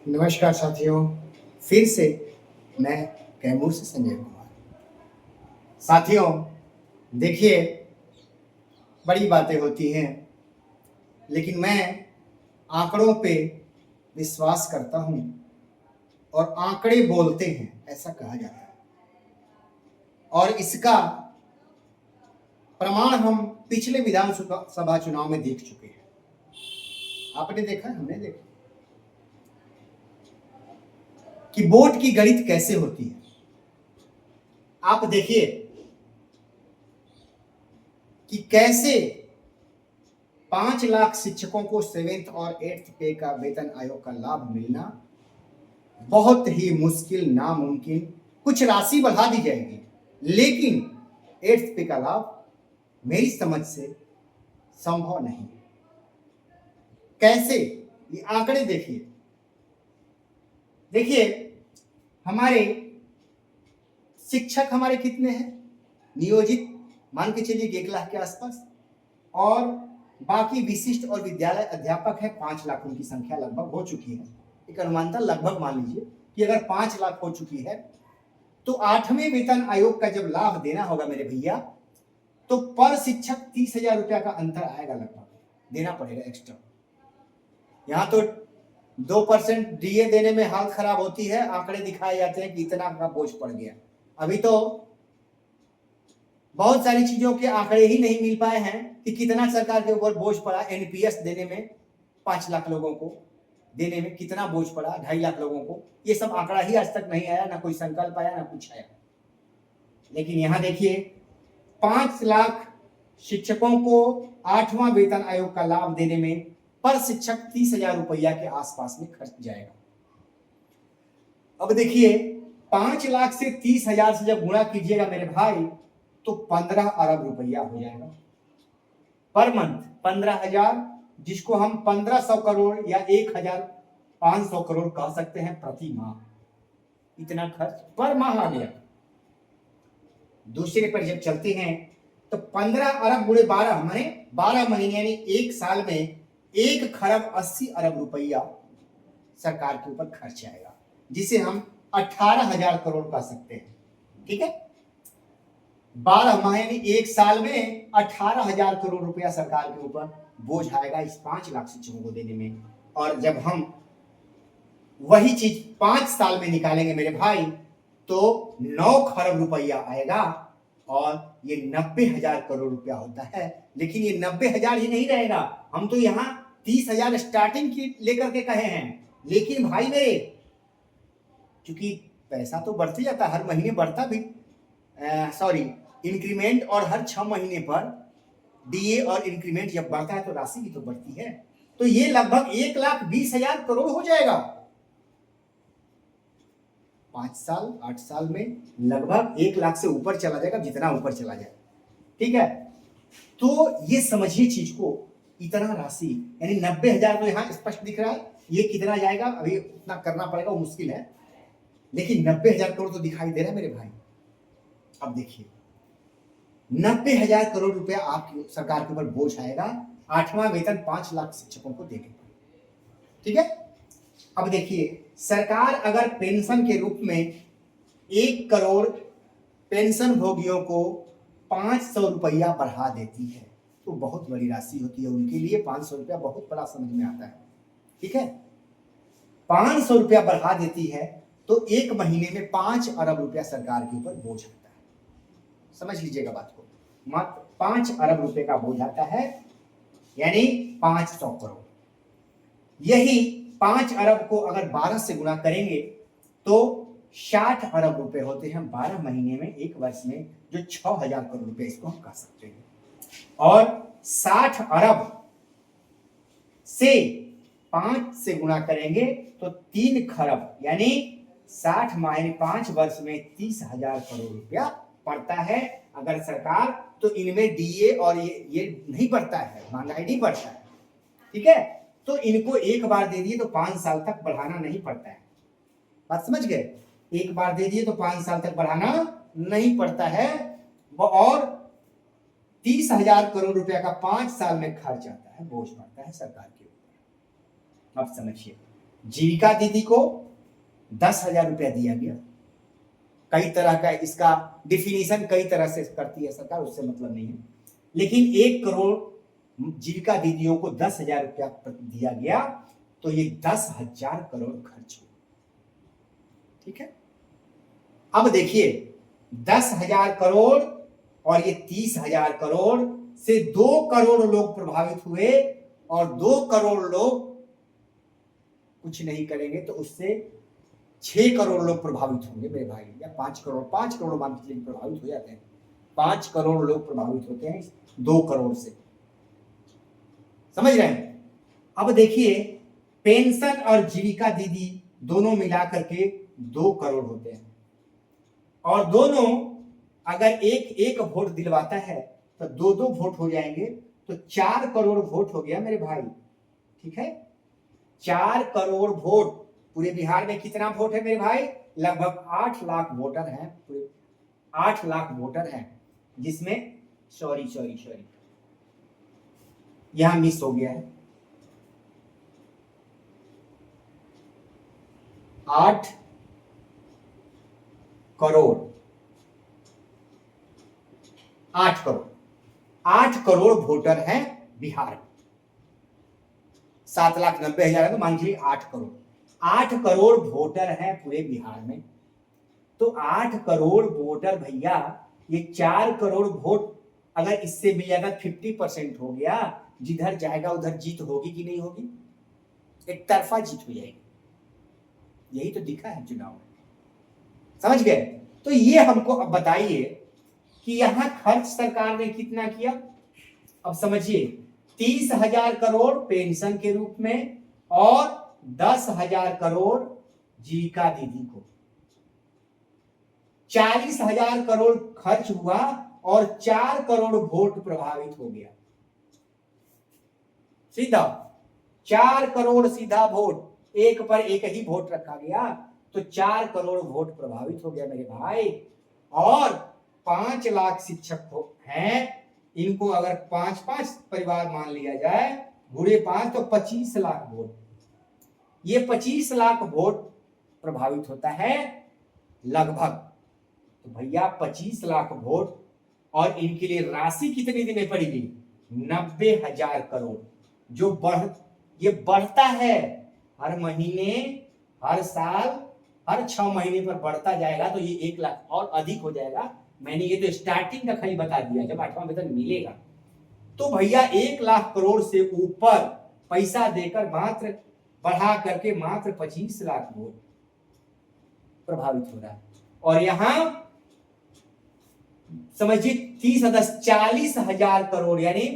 नमस्कार साथियों, फिर से मैं कैमूर से संजय कुमार। साथियों, देखिए, बड़ी बातें होती हैं, लेकिन मैं आंकड़ों पे विश्वास करता हूँ और आंकड़े बोलते हैं, ऐसा कहा जाता है। और इसका प्रमाण हम पिछले विधानसभा चुनाव में देख चुके हैं। आपने देखा, हमने देखा कि वोट की गणित कैसे होती है। आप देखिए कि कैसे 5 लाख शिक्षकों को 7th और 8th पे का वेतन आयोग का लाभ मिलना बहुत ही मुश्किल, नामुमकिन। कुछ राशि बढ़ा दी जाएगी, लेकिन 8th पे का लाभ मेरी समझ से संभव नहीं। कैसे? ये आंकड़े देखिए। देखिए, हमारे शिक्षक हमारे कितने हैं नियोजित? मान के चलिए 1 लाख के आसपास, और बाकी विशिष्ट और विद्यालय अध्यापक है 5 लाख। उनकी संख्या लगभग हो चुकी है। एक अनुमानता लगभग मान लीजिए कि अगर 5 लाख हो चुकी है, तो 8वें वेतन आयोग का जब लाभ देना होगा मेरे भैया, तो पर शिक्षक 30,000 रुपया का अंतर आएगा, लगभग देना पड़ेगा एक्स्ट्रा। यहां तो 2% डीए देने में हालत खराब होती है। आंकड़े दिखाए जाते हैं कि इतना का बोझ पड़ गया। अभी तो बहुत सारी चीजों के आंकड़े ही नहीं मिल पाए हैं कि कितना सरकार के ऊपर बोझ पड़ा। एनपीएस देने में 5 लाख लोगों को देने में कितना बोझ पड़ा, 2.5 लाख लोगों को। ये सब आंकड़ा ही आज तक नहीं आया, ना कोई संकल्प आया, ना कुछ आया। लेकिन यहां देखिए, 5 लाख शिक्षकों को 8वां वेतन आयोग का लाभ देने में पर शिक्षक 30,000 रुपया के आसपास में खर्च जाएगा। अब देखिए, 5 लाख से 30,000 से जब गुणा कीजिएगा मेरे भाई, तो 15 अरब रुपया हो जाएगा पर मंथ। 15,000, जिसको हम 1500 करोड़ या 1,500 करोड़ कह सकते हैं प्रति माह। इतना खर्च पर माह आ गया। दूसरे पर जब चलते हैं तो 15 अरब गुणे 12 माने 12 महीने, यानी 1 साल में 1 खरब 80 अरब रुपया सरकार के ऊपर खर्च आएगा, जिसे हम 18,000 करोड़ कह सकते हैं। ठीक है, 12 माह यानी 1 साल में 18,000 करोड़ रुपया सरकार के ऊपर बोझ आएगा इस 5 लाख शिक्षकों को देने में। और जब हम वही चीज 5 साल में निकालेंगे मेरे भाई, तो 9 खरब रुपया आएगा, और ये 90,000 करोड़ रुपया होता है। लेकिन ये 90,000 ही नहीं रहेगा। हम तो यहां 30,000 स्टार्टिंग की लेकर के कहे हैं, लेकिन भाई मेरे, क्योंकि पैसा तो बढ़ते जाता, हर महीने बढ़ता भी, इंक्रीमेंट, और हर 6 महीने पर डीए और इंक्रीमेंट जब बढ़ता है तो राशि भी तो बढ़ती है। तो ये लगभग 1,20,000 करोड़ हो जाएगा 5 साल 8 साल में। लगभग 1 लाख से ऊपर चला जाएगा, जितना ऊपर चला जाए। ठीक है, तो ये समझिए चीज को। इतना राशि यानी 90,000 तो यहां स्पष्ट दिख रहा है। ये कितना जाएगा अभी उतना करना पड़ेगा, वो मुश्किल है, लेकिन 90,000 करोड़ तो दिखाई दे रहा है मेरे भाई। अब देखिए, 90,000 करोड़ रुपया आपकी सरकार के ऊपर बोझ आएगा 8वां वेतन 5 लाख शिक्षकों को देने पर। ठीक है, अब देखिए, सरकार अगर पेंशन के रूप में 1 करोड़ पेंशन भोगियों को 500 रुपया बढ़ा देती है, तो बहुत बड़ी राशि होती है उनके लिए। 500 रुपया बहुत बड़ा समझ में आता है। ठीक है, 500 रुपया बढ़ा देती है, तो 1 महीने में 5 अरब रुपया सरकार के ऊपर बोझ आता है। समझ लीजिएगा बात को, मात्र 5 अरब रुपए का बोझ आता है, यानी 500 करोड़। यही 5 अरब को अगर 12 से गुणा करेंगे तो 60 अरब रुपए होते हैं 12 महीने में, 1 वर्ष में, जो 6,000 करोड़ रुपए इसको हम कह सकते हैं। और 60 अरब से 5 से गुणा करेंगे तो 3 खरब, यानी 60 माह 5 वर्ष में 30,000 करोड़ रुपया पड़ता है अगर सरकार। तो इनमें डीए और ये नहीं पड़ता है, महंगाई नहीं पड़ता है। ठीक है, तो इनको एक बार दे दिए तो 5 साल तक बढ़ाना नहीं पड़ता है। बात समझ गए? एक बार दे दिए तो 5 साल तक बढ़ाना नहीं पड़ता है। और 30,000 करोड़ रुपया का 5 साल में खर्च आता है, बोझ पड़ता है सरकार के ऊपर। अब समझिए, जीविका दीदी को 10,000 रुपया दिया गया। कई तरह का इसका डिफिनीशन कई तरह से करती है सरकार, उससे मतलब नहीं है, लेकिन 1 करोड़ जीविका दीदियों को 10,000 रुपया दिया गया, तो ये 10,000 करोड़ खर्च हुआ। ठीक है, अब देखिए 10,000 करोड़ और ये 30,000 करोड़ से 2 करोड़ लोग प्रभावित हुए, और 2 करोड़ लोग कुछ नहीं करेंगे तो उससे 6 करोड़ लोग प्रभावित होंगे मेरे भाई, या 5 करोड़ मान के चलिए प्रभावित हो जाते हैं। 5 करोड़ लोग प्रभावित होते हैं 2 करोड़ से, समझ रहे हैं। अब देखिए पेंशन और जीविका दीदी दोनों मिलाकर के 2 करोड़ होते हैं, और दोनों अगर एक वोट दिलवाता है तो 2 वोट हो जाएंगे, तो 4 करोड़ वोट हो गया मेरे भाई। ठीक है, 4 करोड़ वोट। पूरे बिहार में कितना वोट है मेरे भाई? लगभग 8 लाख वोटर हैं, पूरे 8 लाख वोटर हैं, जिसमें सॉरी यहां मिस हो गया है, 8 करोड़ 8 करोड़ वोटर हैं बिहार में। 7,90,000 है तो मान लीजिए 8 करोड़। 8 करोड़ वोटर हैं पूरे बिहार में, तो 8 करोड़ वोटर भैया, ये 4 करोड़ वोट अगर इससे भी अगर 50% हो गया, जिधर जाएगा उधर जीत होगी कि नहीं होगी? एक तरफा जीत हो जाएगी। यही तो दिखा है चुनाव में, समझ गए? तो ये हमको अब बताइए कि यहां खर्च सरकार ने कितना किया। अब समझिए 30,000 करोड़ पेंशन के रूप में और 10,000 करोड़ जीविका दीदी को, 40,000 करोड़ खर्च हुआ और 4 करोड़ वोट प्रभावित हो गया। सीधा 4 करोड़ सीधा वोट, एक पर एक ही वोट रखा गया, तो 4 करोड़ वोट प्रभावित हो गया मेरे भाई। और 5 लाख शिक्षक हैं, इनको अगर 5-5 परिवार मान लिया जाए, बुरे 5 तो 25 लाख वोट, ये 25 लाख वोट प्रभावित होता है लगभग। तो भैया 25 लाख वोट, और इनके लिए राशि कितनी देनी पड़ेगी? 90,000 करोड़, जो ये बढ़ता है हर महीने, हर साल, हर 6 महीने पर बढ़ता जाएगा, तो ये 1 लाख और अधिक हो जाएगा। मैंने ये तो स्टार्टिंग का खाली बता दिया, जब 8वां वेतन मिलेगा तो भैया 1 लाख करोड़ से ऊपर पैसा देकर मात्र बढ़ा करके मात्र 25 लाख वोट प्रभावित हो रहा है। और यहां समझिए 40,000 करोड़, यानी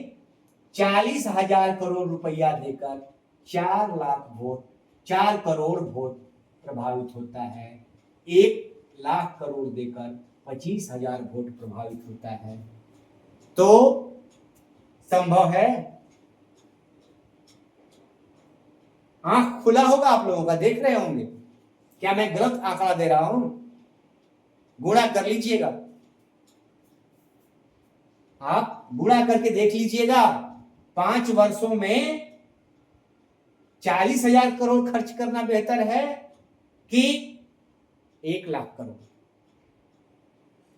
40,000 करोड़ रुपया देकर 4 लाख वोट, 4 करोड़ वोट प्रभावित होता है। 1 लाख करोड़ देकर 25,000 वोट प्रभावित होता है। तो संभव है? आंख खुला होगा आप लोगों का, देख रहे होंगे। क्या मैं गलत आंकड़ा दे रहा हूं? गुणा कर लीजिएगा, आप गुणा करके देख लीजिएगा। 5 वर्षों में 40,000 करोड़ खर्च करना बेहतर है कि 1 लाख करोड़?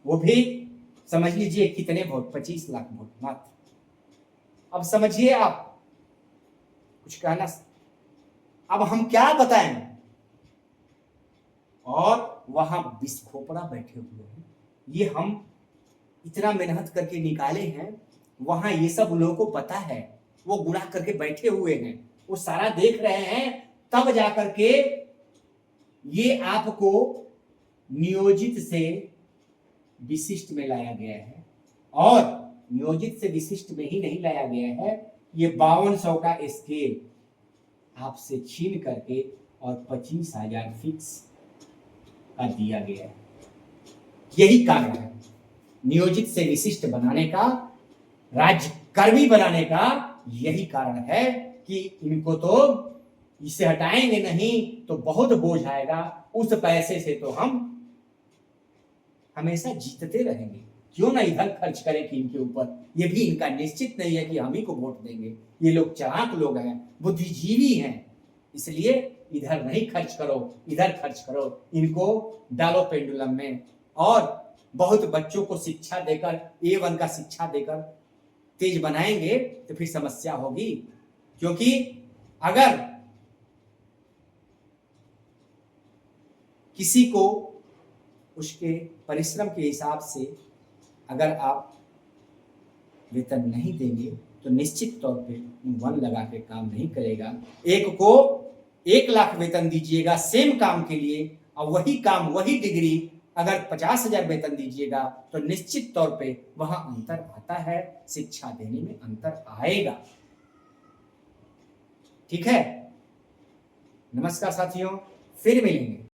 वो भी समझ लीजिए कितने वोट, 25 लाख वोट मात्र। अब समझिए आप, कुछ कहना, अब हम क्या बताएं? और वहां बिस्खोपड़ा बैठे हुए हैं, ये हम इतना मेहनत करके निकाले हैं, वहां ये सब लोगों को पता है, वो गुणा करके बैठे हुए हैं, वो सारा देख रहे हैं, तब जाकर के ये आपको नियोजित से विशिष्ट में लाया गया है। और नियोजित से विशिष्ट में ही नहीं लाया गया है, ये 5200 का स्केल आपसे छीन करके और 25,000 फिक्स का दिया गया है। यही कारण है नियोजित से विशिष्ट बनाने का, राज्य कर्मी बनाने का। यही कारण है कि इनको तो इसे हटाएंगे नहीं तो बहुत बोझ आएगा, उस पैसे से तो हम हमेशा जीतते रहेंगे, क्यों ना इधर खर्च करें कि इनके ऊपर। ये भी इनका निश्चित नहीं है कि हम ही को वोट देंगे। ये लोग चालाक लोग हैं, बुद्धिजीवी हैं, इसलिए इधर नहीं खर्च करो, इधर खर्च करो, इनको डालो पेंडुलम में। और बहुत बच्चों को शिक्षा देकर, A1 का शिक्षा देकर तेज बनाएंगे तो फिर समस्या होगी। क्योंकि अगर किसी को उसके परिश्रम के हिसाब से अगर आप वेतन नहीं देंगे तो निश्चित तौर पे मन लगा के काम नहीं करेगा। एक को 1 लाख वेतन दीजिएगा सेम काम के लिए, और वही काम, वही डिग्री अगर 50,000 वेतन दीजिएगा तो निश्चित तौर पे वहां अंतर आता है, शिक्षा देने में अंतर आएगा। ठीक है, नमस्कार साथियों, फिर मिलेंगे।